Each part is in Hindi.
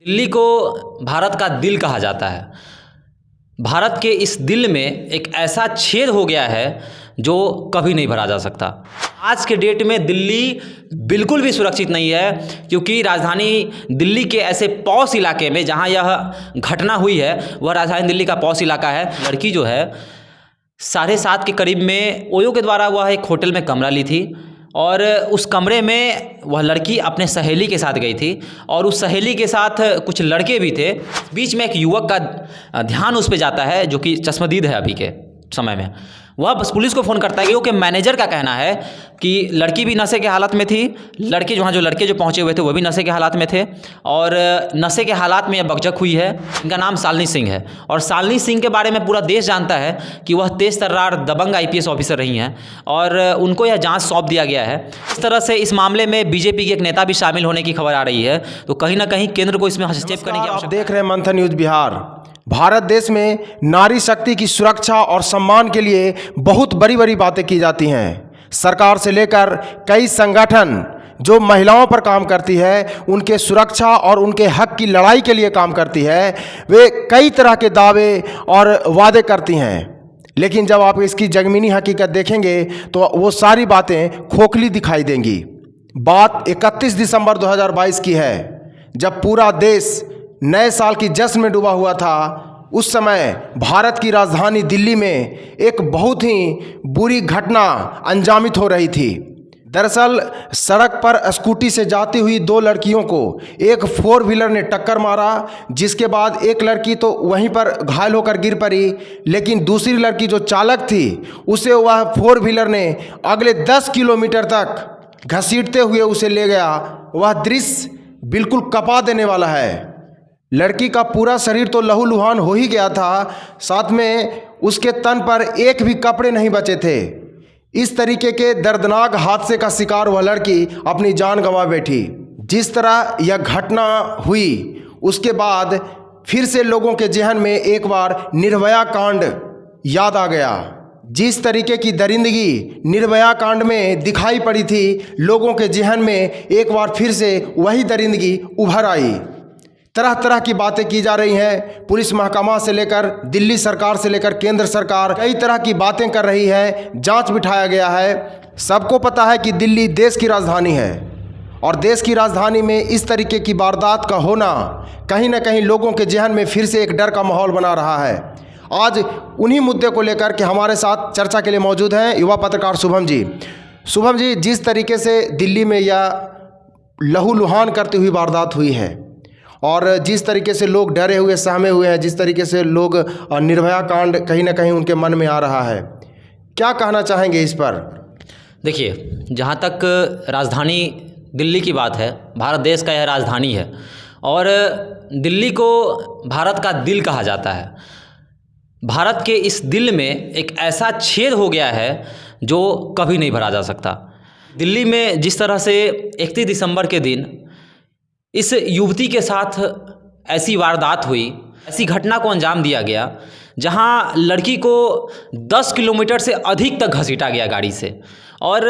दिल्ली को भारत का दिल कहा जाता है। भारत के इस दिल में एक ऐसा छेद हो गया है जो कभी नहीं भरा जा सकता। आज के डेट में दिल्ली बिल्कुल भी सुरक्षित नहीं है, क्योंकि राजधानी दिल्ली के ऐसे पॉश इलाके में जहां यह घटना हुई है, वह राजधानी दिल्ली का पॉश इलाका है। लड़की जो है 7:30 के करीब में ओयो के द्वारा वह एक होटल में कमरा ली थी और उस कमरे में वह लड़की अपने सहेली के साथ गई थी और उस सहेली के साथ कुछ लड़के भी थे। बीच में एक युवक का ध्यान उस पे जाता है जो कि चश्मदीद है अभी के समय में। वह बस पुलिस को फ़ोन करता है कि मैनेजर का कहना है कि लड़की भी नशे के हालत में थी, लड़के जो लड़के जो पहुंचे हुए थे वो भी नशे के हालात में थे और नशे के हालात में यह बकझक हुई है। इनका नाम शालिनी सिंह है और शालिनी सिंह के बारे में पूरा देश जानता है कि वह तेज तर्रार दबंग IPS ऑफिसर रही हैं और उनको यह जाँच सौंप दिया गया है। इस तरह से इस मामले में BJP के एक नेता भी शामिल होने की खबर आ रही है, तो कहीं ना कहीं केंद्र को इसमें हस्तक्षेप करने की आवश्यकता। आप देख रहे हैं मंथन न्यूज बिहार। भारत देश में नारी शक्ति की सुरक्षा और सम्मान के लिए बहुत बड़ी बड़ी बातें की जाती हैं। सरकार से लेकर कई संगठन जो महिलाओं पर काम करती है, उनके सुरक्षा और उनके हक की लड़ाई के लिए काम करती है, वे कई तरह के दावे और वादे करती हैं। लेकिन जब आप इसकी जगमीनी हकीकत देखेंगे तो वो सारी बातें खोखली दिखाई देंगी। बात 31 दिसंबर 2022 की है, जब पूरा देश नए साल की जश्न में डूबा हुआ था। उस समय भारत की राजधानी दिल्ली में एक बहुत ही बुरी घटना अंजामित हो रही थी। दरअसल सड़क पर स्कूटी से जाती हुई दो लड़कियों को एक 4 व्हीलर ने टक्कर मारा, जिसके बाद एक लड़की तो वहीं पर घायल होकर गिर पड़ी, लेकिन दूसरी लड़की जो चालक थी उसे वह 4 व्हीलर ने अगले 10 किलोमीटर तक घसीटते हुए उसे ले गया। वह दृश्य बिल्कुल कपा देने वाला है। लड़की का पूरा शरीर तो लहूलुहान हो ही गया था, साथ में उसके तन पर एक भी कपड़े नहीं बचे थे। इस तरीके के दर्दनाक हादसे का शिकार वह लड़की अपनी जान गंवा बैठी। जिस तरह यह घटना हुई उसके बाद फिर से लोगों के जहन में एक बार निर्भया कांड याद आ गया। जिस तरीके की दरिंदगी निर्भया कांड में दिखाई पड़ी थी, लोगों के जहन में एक बार फिर से वही दरिंदगी उभर आई। तरह तरह की बातें की जा रही हैं। पुलिस महकमा से लेकर दिल्ली सरकार से लेकर केंद्र सरकार कई तरह की बातें कर रही है। जांच बिठाया गया है। सबको पता है कि दिल्ली देश की राजधानी है और देश की राजधानी में इस तरीके की वारदात का होना कहीं ना कहीं लोगों के जहन में फिर से एक डर का माहौल बना रहा है। आज उन्हीं मुद्दे को लेकर के हमारे साथ चर्चा के लिए मौजूद हैं युवा पत्रकार शुभम जी। शुभम जी, जिस तरीके से दिल्ली में यह लहूलुहान करती हुई वारदात हुई है और जिस तरीके से लोग डरे हुए सहमे हुए हैं, जिस तरीके से लोग निर्भया कांड कहीं ना कहीं उनके मन में आ रहा है, क्या कहना चाहेंगे इस पर? देखिए, जहाँ तक राजधानी दिल्ली की बात है, भारत देश का यह राजधानी है और दिल्ली को भारत का दिल कहा जाता है। भारत के इस दिल में एक ऐसा छेद हो गया है जो कभी नहीं भरा जा सकता। दिल्ली में जिस तरह से 31 दिसंबर के दिन इस युवती के साथ ऐसी वारदात हुई, ऐसी घटना को अंजाम दिया गया, जहां लड़की को 10 किलोमीटर से अधिक तक घसीटा गया गाड़ी से और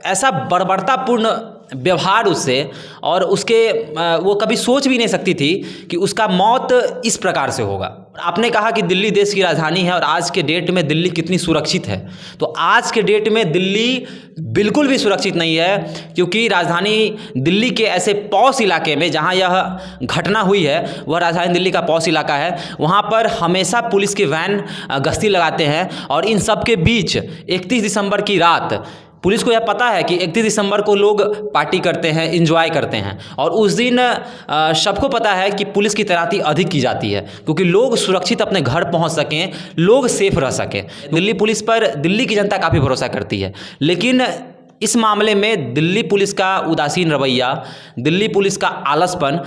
ऐसा बर्बरतापूर्ण व्यवहार उससे, और उसके वो कभी सोच भी नहीं सकती थी कि उसका मौत इस प्रकार से होगा। आपने कहा कि दिल्ली देश की राजधानी है और आज के डेट में दिल्ली कितनी सुरक्षित है, तो आज के डेट में दिल्ली बिल्कुल भी सुरक्षित नहीं है, क्योंकि राजधानी दिल्ली के ऐसे पॉश इलाके में जहां यह घटना हुई है, वह राजधानी दिल्ली का पॉश इलाका है। वहां पर हमेशा पुलिस के वैन गश्ती लगाते हैं और इन सब के बीच 31 दिसंबर की रात पुलिस को यह पता है कि 31 दिसंबर को लोग पार्टी करते हैं, एंजॉय करते हैं और उस दिन सबको पता है कि पुलिस की तैनाती अधिक की जाती है, क्योंकि लोग सुरक्षित अपने घर पहुंच सकें, लोग सेफ रह सकें। दिल्ली पुलिस पर दिल्ली की जनता काफ़ी भरोसा करती है, लेकिन इस मामले में दिल्ली पुलिस का उदासीन रवैया, दिल्ली पुलिस का आलसपन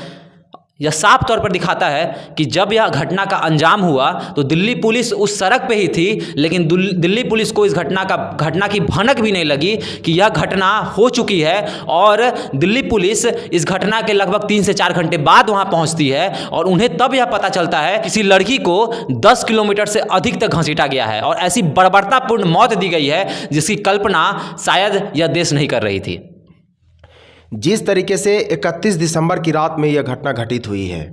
यह साफ तौर पर दिखाता है कि जब यह घटना का अंजाम हुआ तो दिल्ली पुलिस उस सड़क पे ही थी, लेकिन दिल्ली पुलिस को इस घटना की भनक भी नहीं लगी कि यह घटना हो चुकी है और दिल्ली पुलिस इस घटना के लगभग 3 से 4 घंटे बाद वहां पहुंचती है और उन्हें तब यह पता चलता है किसी लड़की को 10 किलोमीटर से अधिक तक घसीटा गया है और ऐसी बर्बरतापूर्ण मौत दी गई है जिसकी कल्पना शायद यह देश नहीं कर रही थी। जिस तरीके से 31 दिसंबर की रात में यह घटना घटित हुई है,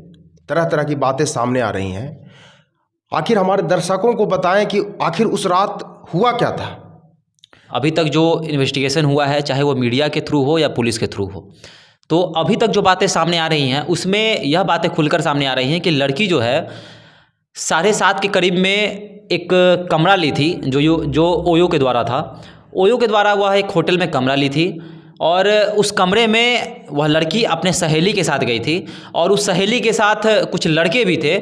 तरह तरह की बातें सामने आ रही हैं। आखिर हमारे दर्शकों को बताएं कि आखिर उस रात हुआ क्या था। अभी तक जो इन्वेस्टिगेशन हुआ है, चाहे वो मीडिया के थ्रू हो या पुलिस के थ्रू हो, तो अभी तक जो बातें सामने आ रही हैं उसमें यह बातें खुलकर सामने आ रही हैं कि लड़की जो है 7:30 के करीब में एक कमरा ली थी, जो ओयो के द्वारा था। ओयो के द्वारा वह एक होटल में कमरा ली थी और उस कमरे में वह लड़की अपने सहेली के साथ गई थी और उस सहेली के साथ कुछ लड़के भी थे,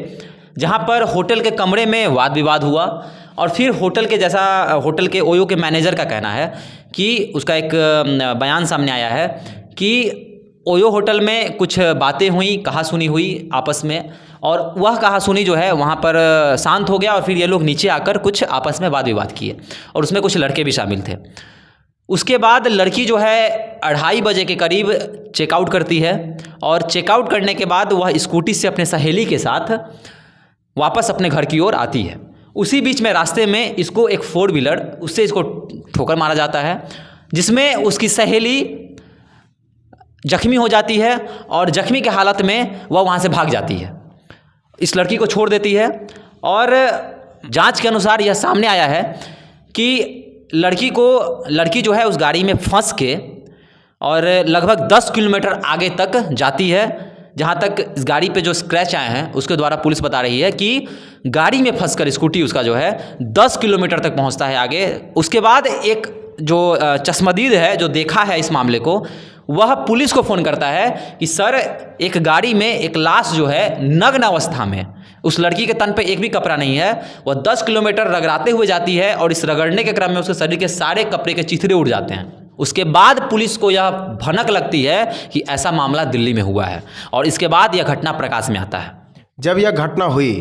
जहां पर होटल के कमरे में वाद विवाद हुआ। और फिर होटल के ओयो के मैनेजर का कहना है कि उसका एक बयान सामने आया है कि ओयो होटल में कुछ बातें हुई, कहासुनी हुई आपस में, और वह कहासुनी जो है वहाँ पर शांत हो गया और फिर ये लोग नीचे आकर कुछ आपस में वाद विवाद किए और उसमें कुछ लड़के भी शामिल थे। उसके बाद लड़की जो है 2:30 बजे के करीब चेकआउट करती है और चेकआउट करने के बाद वह स्कूटी से अपने सहेली के साथ वापस अपने घर की ओर आती है। उसी बीच में रास्ते में इसको एक 4 व्हीलर उससे इसको ठोकर मारा जाता है, जिसमें उसकी सहेली जख्मी हो जाती है और जख्मी के हालत में वह वहाँ से भाग जाती है, इस लड़की को छोड़ देती है। और जांच के अनुसार यह सामने आया है कि लड़की जो है उस गाड़ी में फंस के और लगभग 10 किलोमीटर आगे तक जाती है, जहाँ तक इस गाड़ी पे जो स्क्रैच आए हैं उसके द्वारा पुलिस बता रही है कि गाड़ी में फंसकर स्कूटी उसका जो है 10 किलोमीटर तक पहुँचता है आगे। उसके बाद एक जो चश्मदीद है, जो देखा है इस मामले को, वह पुलिस को फ़ोन करता है कि सर, एक गाड़ी में एक लाश जो है नग्न अवस्था में, उस लड़की के तन पे एक भी कपड़ा नहीं है, वह 10 किलोमीटर रगड़ाते हुए जाती है और इस रगड़ने के क्रम में उसके शरीर के सारे कपड़े के चिथड़े उड़ जाते हैं। उसके बाद पुलिस को यह भनक लगती है कि ऐसा मामला दिल्ली में हुआ है और इसके बाद यह घटना प्रकाश में आता है। जब यह घटना हुई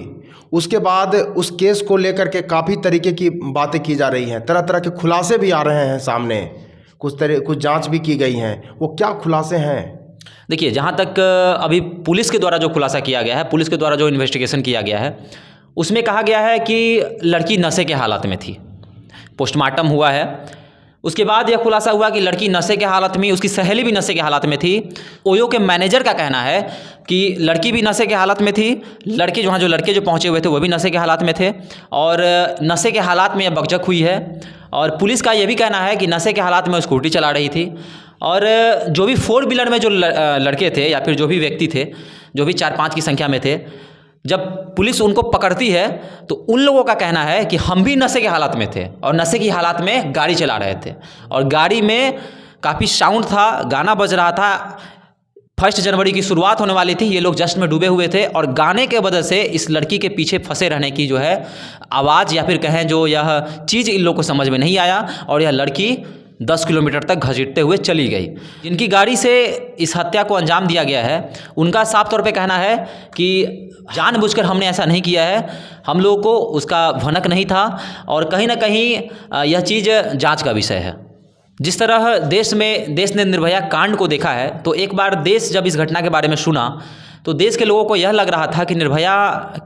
उसके बाद उस केस को लेकर के काफ़ी तरीके की बातें की जा रही हैं, तरह तरह के खुलासे भी आ रहे हैं सामने, कुछ जांच भी की गई हैं। वो क्या खुलासे हैं? देखिए, जहाँ तक अभी पुलिस के द्वारा जो खुलासा किया गया है, पुलिस के द्वारा जो इन्वेस्टिगेशन किया गया है, उसमें कहा गया है कि लड़की नशे के हालत में थी। पोस्टमार्टम हुआ है, उसके बाद यह खुलासा हुआ कि लड़की नशे के हालत में, उसकी सहेली भी नशे के हालत में थी। ओयो के मैनेजर का कहना है कि लड़की भी नशे के हालत में थी, जो लड़के जो पहुंचे हुए थे वो भी नशे के हालात में थे और नशे के हालात में यह बकझक हुई है। और पुलिस का यह भी कहना है कि नशे के हालात में स्कूटी चला रही थी और जो भी 4 व्हीलर में जो लड़के थे या फिर जो भी व्यक्ति थे, जो भी 4-5 की संख्या में थे, जब पुलिस उनको पकड़ती है तो उन लोगों का कहना है कि हम भी नशे के हालात में थे और नशे की हालात में गाड़ी चला रहे थे और गाड़ी में काफ़ी साउंड था, गाना बज रहा था। 1 जनवरी की शुरुआत होने वाली थी, ये लोग जश्न में डूबे हुए थे और गाने के वजह से इस लड़की के पीछे फंसे रहने की जो है आवाज़ या फिर कहें जो यह चीज़ इन लोगों को समझ में नहीं आया और यह लड़की 10 किलोमीटर तक घसीटते हुए चली गई। जिनकी गाड़ी से इस हत्या को अंजाम दिया गया है उनका साफ तौर पे कहना है कि जानबूझकर हमने ऐसा नहीं किया है, हम लोगों को उसका भनक नहीं था और कहीं ना कहीं यह चीज़ जांच का विषय है। जिस तरह देश ने निर्भया कांड को देखा है, तो एक बार देश जब इस घटना के बारे में सुना तो देश के लोगों को यह लग रहा था कि निर्भया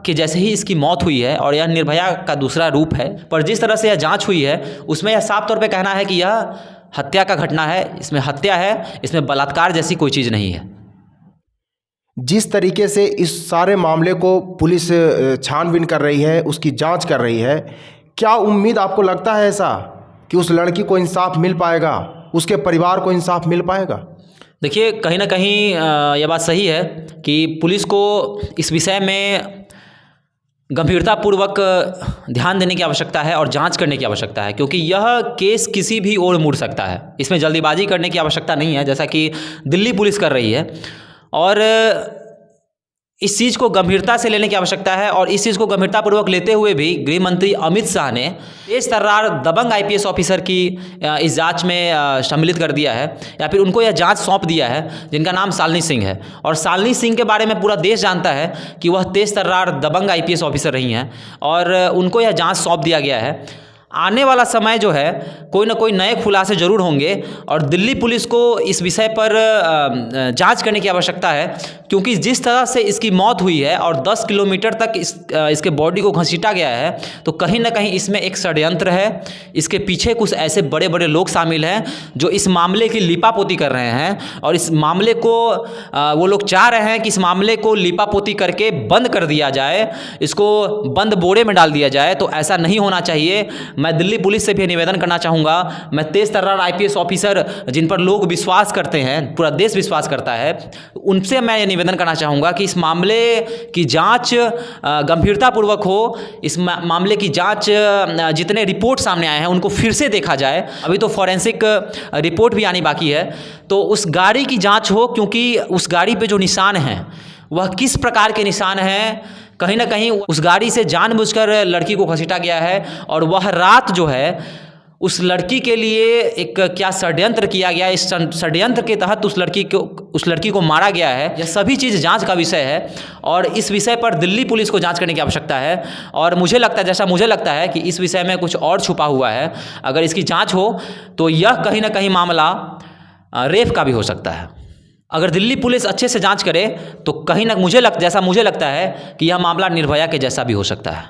के जैसे ही इसकी मौत हुई है और यह निर्भया का दूसरा रूप है। पर जिस तरह से यह जांच हुई है उसमें यह साफ तौर पे कहना है कि यह हत्या का घटना है, इसमें हत्या है, इसमें बलात्कार जैसी कोई चीज़ नहीं है। जिस तरीके से इस सारे मामले को पुलिस छानबीन कर रही है, उसकी जांच कर रही है, क्या उम्मीद आपको लगता है ऐसा कि उस लड़की को इंसाफ मिल पाएगा, उसके परिवार को इंसाफ मिल पाएगा? देखिए, कहीं ना कहीं यह बात सही है कि पुलिस को इस विषय में गंभीरतापूर्वक ध्यान देने की आवश्यकता है और जांच करने की आवश्यकता है, क्योंकि यह केस किसी भी ओर मुड़ सकता है। इसमें जल्दीबाजी करने की आवश्यकता नहीं है, जैसा कि दिल्ली पुलिस कर रही है, और इस चीज़ को गंभीरता से लेने की आवश्यकता है। और इस चीज़ को गंभीरतापूर्वक लेते हुए भी गृह मंत्री अमित शाह ने तेज तर्रार दबंग IPS ऑफिसर की इस जांच में सम्मिलित कर दिया है या फिर उनको यह जांच सौंप दिया है, जिनका नाम शालिनी सिंह है। और शालिनी सिंह के बारे में पूरा देश जानता है कि वह तेज तर्रार दबंग IPS ऑफिसर रही हैं और उनको यह जांच सौंप दिया गया है। आने वाला समय जो है कोई ना कोई नए खुलासे ज़रूर होंगे और दिल्ली पुलिस को इस विषय पर जांच करने की आवश्यकता है, क्योंकि जिस तरह से इसकी मौत हुई है और 10 किलोमीटर तक इसके बॉडी को घसीटा गया है, तो कहीं ना कहीं इसमें एक षड्यंत्र है। इसके पीछे कुछ ऐसे बड़े बड़े लोग शामिल हैं जो इस मामले की लीपापोती कर रहे हैं और इस मामले को वो लोग चाह रहे हैं कि इस मामले को लीपापोती करके बंद कर दिया जाए, इसको बंद बोरे में डाल दिया जाए। तो ऐसा नहीं होना चाहिए। मैं दिल्ली पुलिस से भी निवेदन करना चाहूँगा, मैं तेज तर्रार IPS ऑफिसर जिन पर लोग विश्वास करते हैं, पूरा देश विश्वास करता है, उनसे मैं ये निवेदन करना चाहूँगा कि इस मामले की जांच गंभीरतापूर्वक हो। इस मामले की जांच जितने रिपोर्ट सामने आए हैं उनको फिर से देखा जाए। अभी तो फॉरेंसिक रिपोर्ट भी आनी बाकी है, तो उस गाड़ी की जांच हो, क्योंकि उस गाड़ी पे जो निशान हैं वह किस प्रकार के निशान हैं। कहीं ना कहीं उस गाड़ी से जानबूझकर लड़की को घसीटा गया है और वह रात जो है उस लड़की के लिए एक क्या षड्यंत्र किया गया, इस षड्यंत्र के तहत उस लड़की को मारा गया है। यह सभी चीज़ जांच का विषय है और इस विषय पर दिल्ली पुलिस को जांच करने की आवश्यकता है। और मुझे लगता है कि इस विषय में कुछ और छुपा हुआ है। अगर इसकी जांच हो तो यह कहीं ना कहीं मामला रेप का भी हो सकता है। अगर दिल्ली पुलिस अच्छे से जांच करे तो कहीं ना मुझे लगता है कि यह मामला निर्भया के जैसा भी हो सकता है।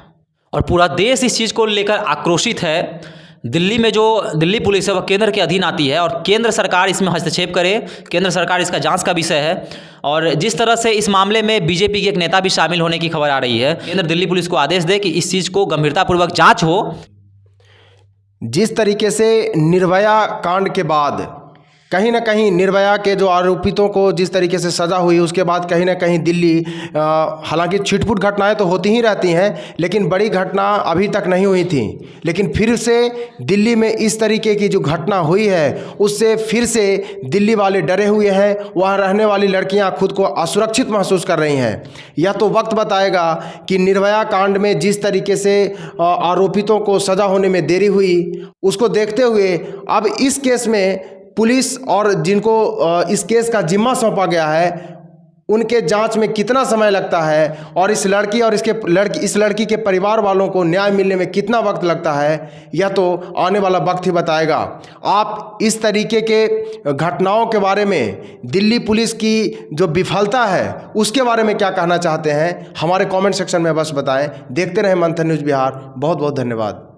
और पूरा देश इस चीज़ को लेकर आक्रोशित है। दिल्ली में जो दिल्ली पुलिस है वह केंद्र के अधीन आती है और केंद्र सरकार इसमें हस्तक्षेप करे, केंद्र सरकार इसका जांच का विषय है। और जिस तरह से इस मामले में BJP के एक नेता भी शामिल होने की खबर आ रही है, केंद्र दिल्ली पुलिस को आदेश दे कि इस चीज़ को गंभीरतापूर्वक जांच हो। जिस तरीके से निर्भया कांड के बाद कहीं ना कहीं निर्भया के जो आरोपितों को जिस तरीके से सज़ा हुई, उसके बाद कहीं ना कहीं दिल्ली, हालांकि छिटपुट घटनाएं तो होती ही रहती हैं, लेकिन बड़ी घटना अभी तक नहीं हुई थी। लेकिन फिर से दिल्ली में इस तरीके की जो घटना हुई है उससे फिर से दिल्ली वाले डरे हुए हैं। वहाँ रहने वाली लड़कियाँ खुद को असुरक्षित महसूस कर रही हैं। यह तो वक्त बताएगा कि निर्भया कांड में जिस तरीके से आरोपितों को सज़ा होने में देरी हुई, उसको देखते हुए अब इस केस में पुलिस और जिनको इस केस का जिम्मा सौंपा गया है उनके जांच में कितना समय लगता है और इस लड़की और इस लड़की के परिवार वालों को न्याय मिलने में कितना वक्त लगता है, यह तो आने वाला वक्त ही बताएगा। आप इस तरीके के घटनाओं के बारे में, दिल्ली पुलिस की जो विफलता है उसके बारे में क्या कहना चाहते हैं, हमारे कमेंट सेक्शन में बस बताएं। देखते रहें मंथन न्यूज़ बिहार। बहुत बहुत धन्यवाद।